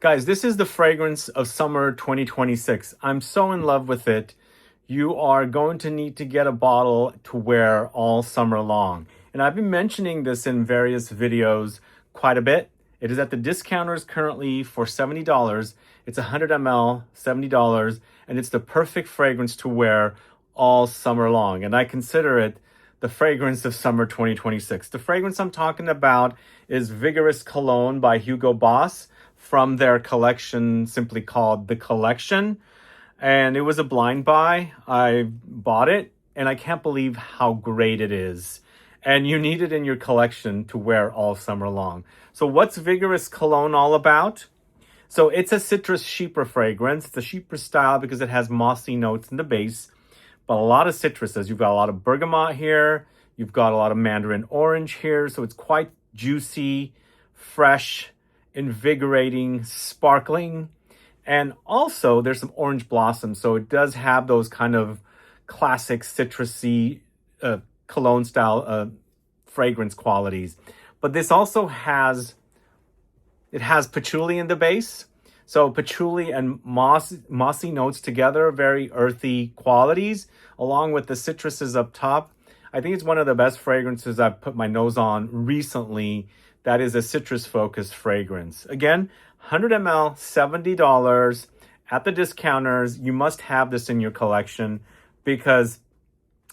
Guys, this is the fragrance of summer 2026. I'm so in love with it. You are going to need to get a bottle to wear all summer long. And I've been mentioning this in various videos quite a bit. It is at the discounters currently for $70. It's 100 ml, $70, and it's the perfect fragrance to wear all summer long. And I consider it the fragrance of summer 2026. The fragrance I'm talking about is Vigorous Cologne by Hugo Boss from their collection simply called The Collection. And it was a blind buy. I bought it and I can't believe how great it is. And you need it in your collection to wear all summer long. So what's Vigorous Cologne all about? So it's a citrus Chypre fragrance. It's a Chypre style because it has mossy notes in the base, but a lot of citruses. You've got a lot of bergamot here. You've got a lot of mandarin orange here. So it's quite juicy, fresh, invigorating, sparkling. And also there's some orange blossom. So it does have those kind of classic citrusy cologne style fragrance qualities. But this also has patchouli in the base. So patchouli and mossy notes together, very earthy qualities, along with the citruses up top. I think it's one of the best fragrances I've put my nose on recently. That is a citrus-focused fragrance. Again, 100 ml, $70 at the discounters. You must have this in your collection because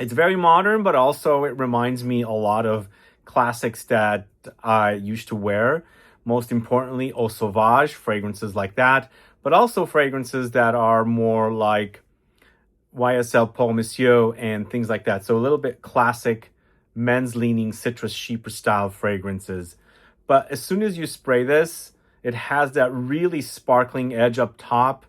it's very modern, but also it reminds me a lot of classics that I used to wear. Most importantly, Eau Sauvage, fragrances like that, but also fragrances that are more like YSL Paul Monsieur and things like that. So a little bit classic, men's leaning citrus Chypre style fragrances. But as soon as you spray this, it has that really sparkling edge up top.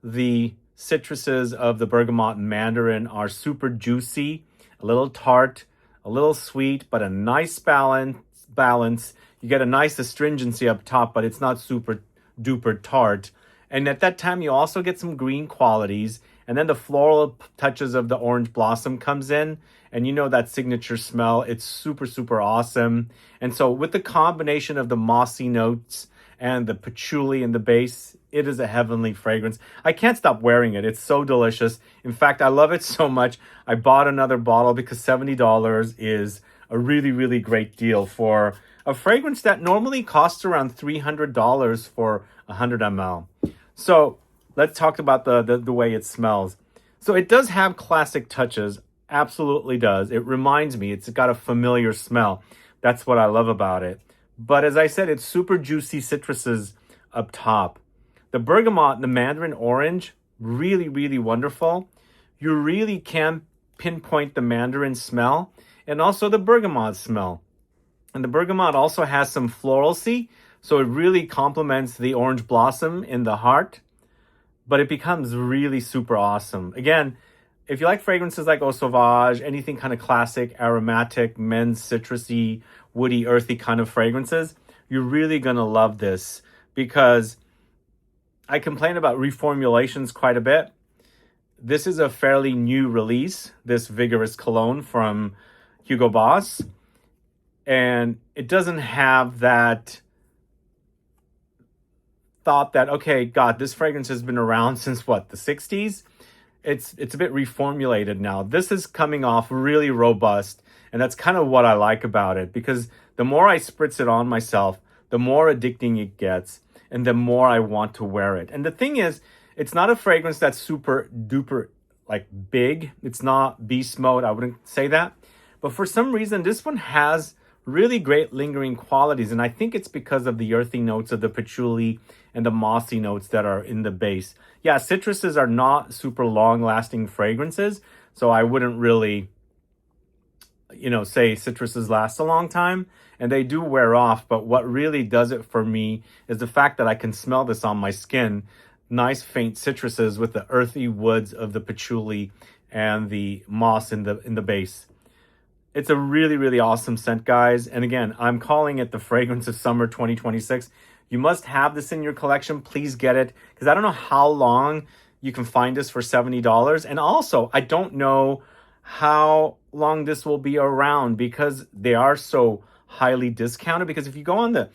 The citruses of the bergamot and mandarin are super juicy, a little tart, a little sweet, but a nice balance. You get a nice astringency up top, but it's not super duper tart. And at that time, you also get some green qualities. And then the floral touches of the orange blossom comes in. And you know that signature smell. It's super, super awesome. And so with the combination of the mossy notes and the patchouli in the base, it is a heavenly fragrance. I can't stop wearing it. It's so delicious. In fact, I love it so much. I bought another bottle because $70 is a really, really great deal for a fragrance that normally costs around $300 for 100 ml. So let's talk about the way it smells. So it does have classic touches, absolutely does. It reminds me, it's got a familiar smell. That's what I love about it. But as I said, it's super juicy citruses up top. The bergamot and the mandarin orange, really, really wonderful. You really can pinpoint the mandarin smell and also the bergamot smell. And the bergamot also has some floralcy, so it really complements the orange blossom in the heart, but it becomes really super awesome. Again, if you like fragrances like Eau Sauvage, anything kind of classic, aromatic, men's citrusy, woody, earthy kind of fragrances, you're really going to love this because I complain about reformulations quite a bit. This is a fairly new release, this Vigorous Cologne from Hugo Boss. And it doesn't have that thought that, okay, God, this fragrance has been around since what, the 60s? It's a bit reformulated now. This is coming off really robust. And that's kind of what I like about it because the more I spritz it on myself, the more addicting it gets and the more I want to wear it. And the thing is, it's not a fragrance that's super duper like big. It's not beast mode. I wouldn't say that. But for some reason, this one has really great lingering qualities. And I think it's because of the earthy notes of the patchouli and the mossy notes that are in the base. Yeah, citruses are not super long-lasting fragrances. So I wouldn't really, say citruses last a long time. And they do wear off. But what really does it for me is the fact that I can smell this on my skin. Nice faint citruses with the earthy woods of the patchouli and the moss in the base. It's a really, really awesome scent, guys. And again, I'm calling it the fragrance of summer 2026. You must have this in your collection. Please get it because I don't know how long you can find this for $70. And also, I don't know how long this will be around because they are so highly discounted, because if you go on the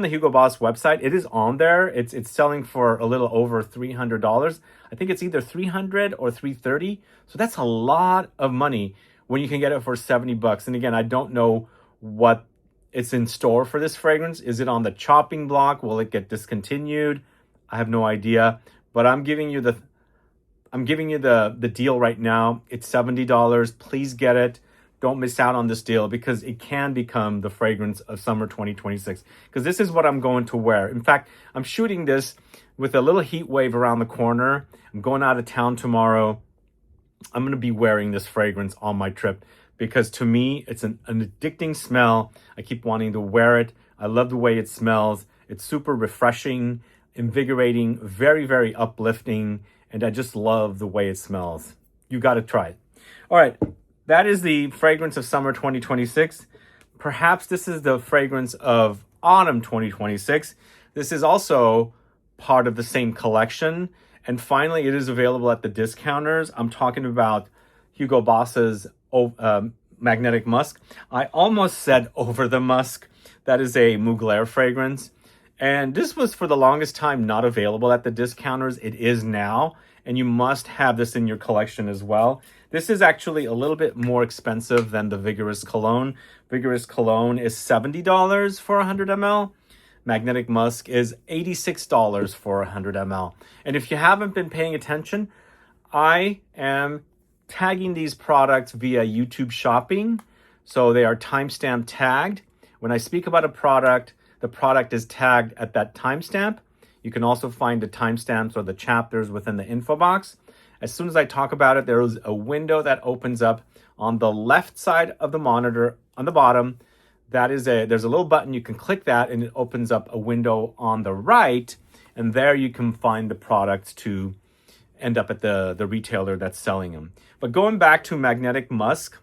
Hugo Boss website, it is on there. It's selling for a little over $300. I think it's either 300 or 330. So that's a lot of money when you can get it for 70 bucks. And again, I don't know what it's in store for this fragrance. Is it on the chopping block? Will it get discontinued? I have no idea. But I'm giving you the deal right now. It's $70. Please get it. Don't miss out on this deal, because it can become the fragrance of summer 2026. Because this is what I'm going to wear. In fact, I'm shooting this with a little heat wave around the corner. I'm going out of town tomorrow. I'm going to be wearing this fragrance on my trip, because to me, it's an addicting smell. I keep wanting to wear it. I love the way it smells. It's super refreshing, invigorating, very, very uplifting. And I just love the way it smells. You got to try it. All right. That is the fragrance of summer 2026. Perhaps this is the fragrance of autumn 2026. This is also part of the same collection. And finally, it is available at the discounters. I'm talking about Hugo Boss's Magnetic Musk. I almost said Over the Musk. That is a Mugler fragrance. And this was for the longest time not available at the discounters. It is now. And you must have this in your collection as well. This is actually a little bit more expensive than the Vigorous Cologne. Vigorous Cologne is $70 for 100 ml. Magnetic Musk is $86 for 100 ml. And if you haven't been paying attention, I am tagging these products via YouTube shopping. So they are timestamp tagged. When I speak about a product, the product is tagged at that timestamp. You can also find the timestamps or the chapters within the info box. As soon as I talk about it, there is a window that opens up on the left side of the monitor on the bottom. There's a little button. You can click that and it opens up a window on the right. And there you can find the products to end up at the retailer that's selling them. But going back to Magnetic Musk,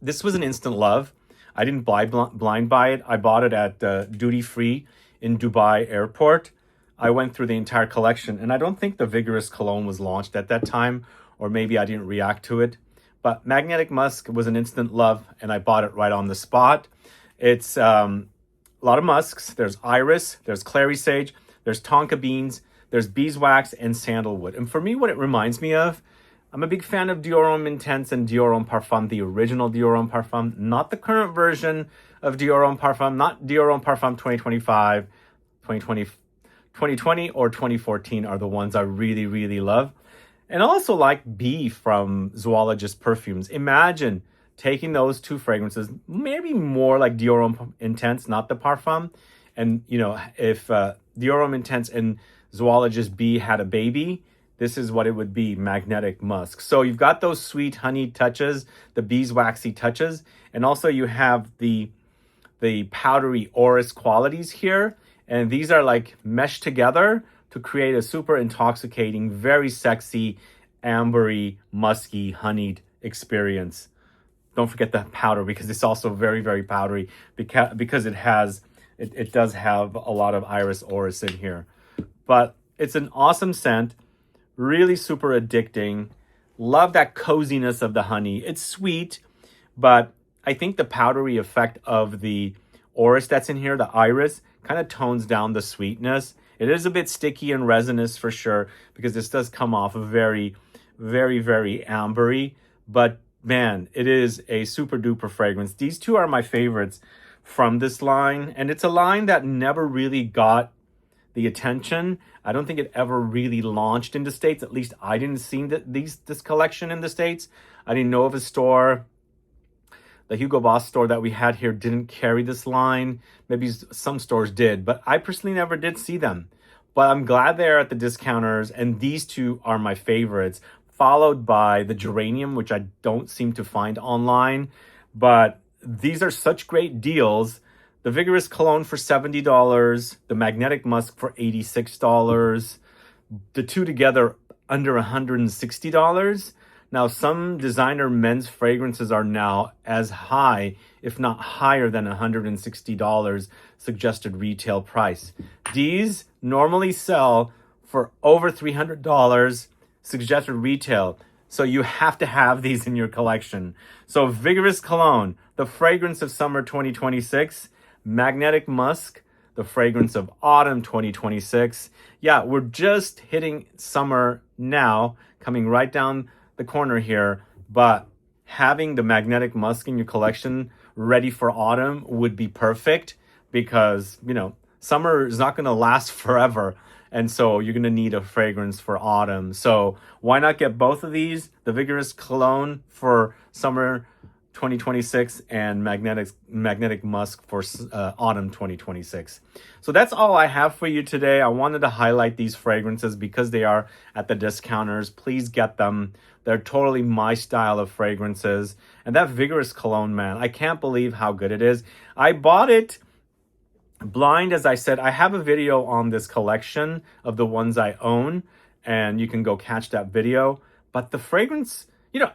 this was an instant love. I didn't blind buy it. I bought it at duty free in Dubai airport. I went through the entire collection, and I don't think the Vigorous Cologne was launched at that time, or maybe I didn't react to it. But Magnetic Musk was an instant love, and I bought it right on the spot. It's a lot of musks. There's iris, there's clary sage, there's tonka beans, there's beeswax, and sandalwood. And for me, what it reminds me of, I'm a big fan of Dior Homme Intense and Dior Homme Parfum, the original Dior Homme Parfum, not the current version of Dior Homme Parfum, not Dior Homme Parfum 2025, 2020 or 2014 are the ones I really, really love. And I also like Bee from Zoologist Perfumes. Imagine taking those two fragrances, maybe more like Dior Homme Intense, not the Parfum. And, you know, if Dior Homme Intense and Zoologist Bee had a baby, this is what it would be, Magnetic Musk. So you've got those sweet honey touches, the beeswaxy touches, and also you have the powdery orris qualities here. And these are like meshed together to create a super intoxicating, very sexy, ambery, musky, honeyed experience. Don't forget the powder, because it's also very, very powdery, because it does have a lot of iris orris in here. But it's an awesome scent, really super addicting. Love that coziness of the honey. It's sweet, but I think the powdery effect of the orris that's in here, the iris, kind of tones down the sweetness. It is a bit sticky and resinous for sure, because this does come off very, very, very ambery. But man, it is a super duper fragrance. These two are my favorites from this line. And it's a line that never really got the attention. I don't think it ever really launched in the States. At least I didn't see this collection in the States. I didn't know of a store. The Hugo Boss store that we had here didn't carry this line. Maybe some stores did, but I personally never did see them. But I'm glad they're at the discounters, and these two are my favorites, followed by the Geranium, which I don't seem to find online. But these are such great deals. The Vigorous Cologne for $70, the Magnetic Musk for $86, the two together under $160. Now, some designer men's fragrances are now as high, if not higher than $160 suggested retail price. These normally sell for over $300 suggested retail. So you have to have these in your collection. So Vigorous Cologne, the fragrance of summer 2026. Magnetic Musk, the fragrance of autumn 2026. Yeah, we're just hitting summer now, coming right down the corner here. But having the Magnetic Musk in your collection ready for autumn would be perfect because, summer is not going to last forever. And so you're going to need a fragrance for autumn. So why not get both of these? The Vigorous Cologne for summer 2026 and Magnetic Musk for autumn 2026. So that's all I have for you today. I wanted to highlight these fragrances because they are at the discounters. Please get them. They're totally my style of fragrances. And that Vigorous Cologne, man, I can't believe how good it is. I bought it blind, as I said. I have a video on this collection of the ones I own, and you can go catch that video. But the fragrance,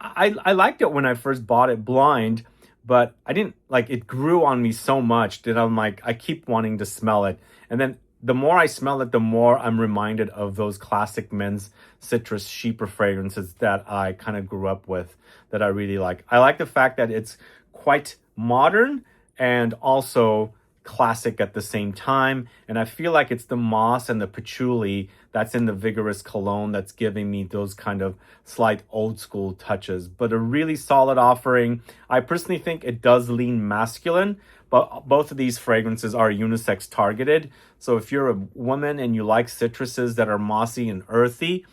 I liked it when I first bought it blind, but I didn't it grew on me so much that I'm like, I keep wanting to smell it. And then the more I smell it, the more I'm reminded of those classic men's citrus Chypre fragrances that I kind of grew up with that I really like. I like the fact that it's quite modern and also classic at the same time. And I feel like it's the moss and the patchouli that's in the Vigorous Cologne that's giving me those kind of slight old school touches. But a really solid offering. I personally think it does lean masculine, but both of these fragrances are unisex targeted. So if you're a woman and you like citruses that are mossy and earthy,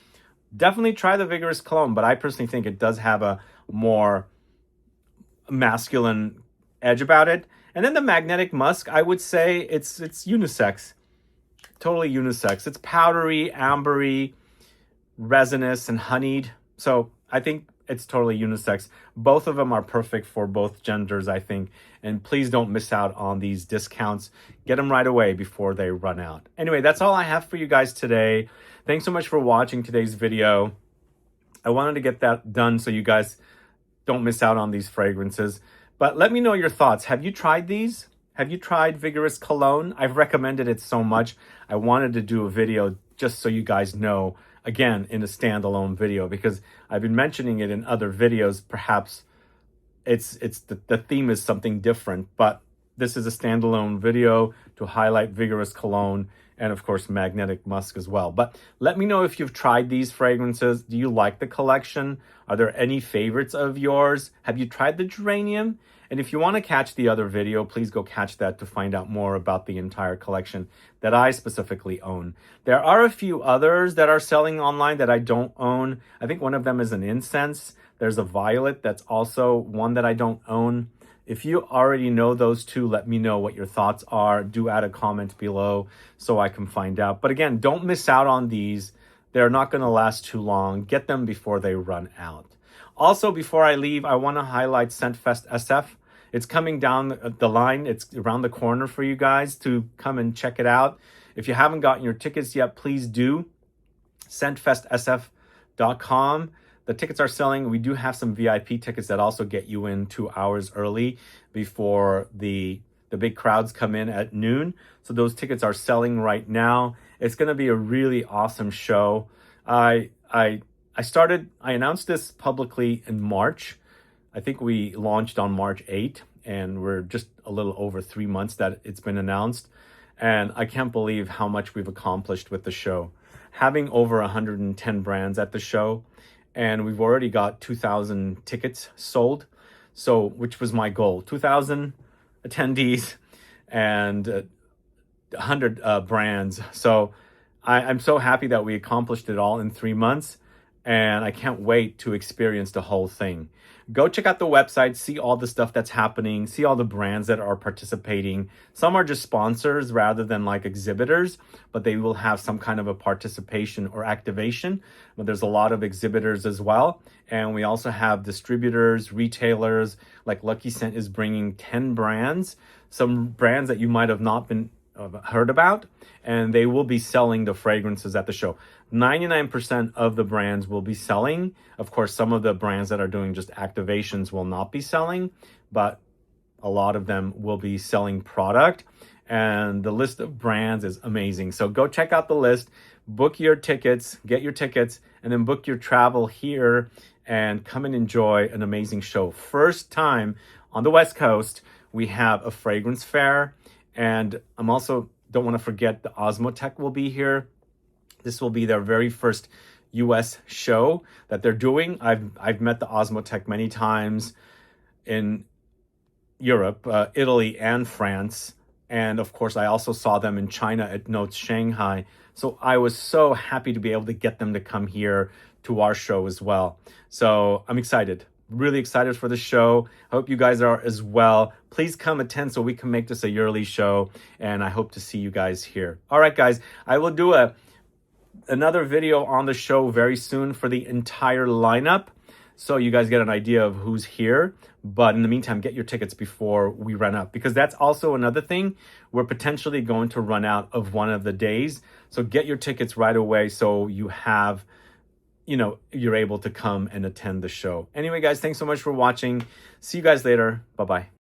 definitely try the Vigorous Cologne. But I personally think it does have a more masculine edge about it. And then the Magnetic Musk, I would say it's unisex. Totally unisex. It's powdery, ambery, resinous, and honeyed. So I think it's totally unisex. Both of them are perfect for both genders, I think. And please don't miss out on these discounts. Get them right away before they run out. Anyway, that's all I have for you guys today. Thanks so much for watching today's video. I wanted to get that done so you guys don't miss out on these fragrances. But let me know your thoughts. Have you tried these? Have you tried Vigorous Cologne? I've recommended it so much. I wanted to do a video just so you guys know, again, in a standalone video, because I've been mentioning it in other videos. Perhaps the theme is something different, but this is a standalone video to highlight Vigorous Cologne and, of course, Magnetic Musk as well. But let me know if you've tried these fragrances. Do you like the collection? Are there any favorites of yours? Have you tried the geranium? And if you want to catch the other video, please go catch that to find out more about the entire collection that I specifically own. There are a few others that are selling online that I don't own. I think one of them is an incense. There's a violet that's also one that I don't own. If you already know those two, let me know what your thoughts are. Do add a comment below so I can find out. But again, don't miss out on these. They're not going to last too long. Get them before they run out. Also, before I leave, I want to highlight SCENTFEST SF. It's coming down the line. It's around the corner for you guys to come and check it out. If you haven't gotten your tickets yet, please do. SCENTFESTSF.com. The tickets are selling. We do have some VIP tickets that also get you in 2 hours early before the big crowds come in at noon. So those tickets are selling right now. It's going to be a really awesome show. I announced this publicly in March. I think we launched on March 8th, and we're just a little over 3 months that it's been announced. And I can't believe how much we've accomplished with the show. Having over 110 brands at the show, and we've already got 2,000 tickets sold, so which was my goal. 2,000 attendees and 100 brands. So I'm so happy that we accomplished it all in 3 months, and I can't wait to experience the whole thing. Go check out the website, see all the stuff that's happening, see all the brands that are participating. Some are just sponsors rather than like exhibitors, but they will have some kind of a participation or activation. But there's a lot of exhibitors as well. And we also have distributors, retailers, like Lucky Scent is bringing 10 brands, some brands that you might have not been heard about, and they will be selling the fragrances at the show. 99% of the brands will be selling. Of course, some of the brands that are doing just activations will not be selling, but a lot of them will be selling product. And the list of brands is amazing. So go check out the list, book your tickets, get your tickets, and then book your travel here and come and enjoy an amazing show. First time on the West Coast, we have a fragrance fair, and I'm also don't want to forget the Osmotech will be here. This will be their very first US show that they're doing. I've met the Osmotech many times in Europe, Italy, and France. And of course, I also saw them in China at Notes Shanghai. So I was so happy to be able to get them to come here to our show as well. So I'm excited, really excited for the show. I hope you guys are as well. Please come attend so we can make this a yearly show. And I hope to see you guys here. All right, guys, I will do another video on the show very soon for the entire lineup, so you guys get an idea of who's here. But in the meantime, get your tickets before we run out, because that's also another thing. We're potentially going to run out of one of the days. So get your tickets right away so you have, you're able to come and attend the show. Anyway, guys, thanks so much for watching. See you guys later. Bye-bye.